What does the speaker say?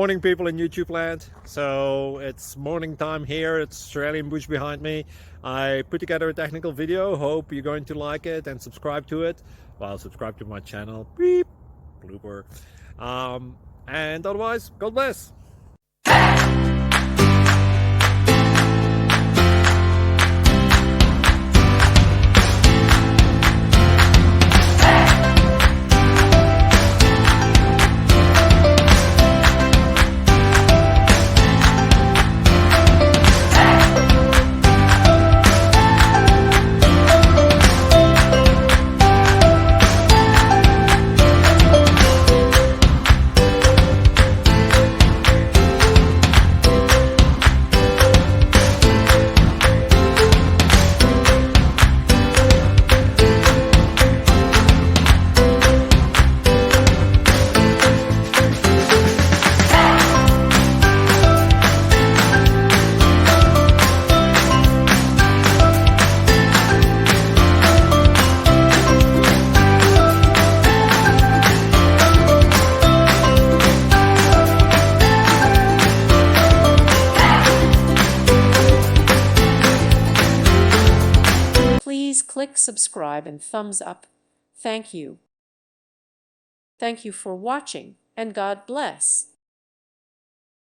Morning, people in YouTube land. So it's morning time here. It's Australian bush behind me. I put together a technical video. Hope you're going to like it and subscribe to it. Well, subscribe to my channel. Beep, blooper. And otherwise, God bless. Please click subscribe and thumbs up. Thank you. Thank you for watching, and God bless.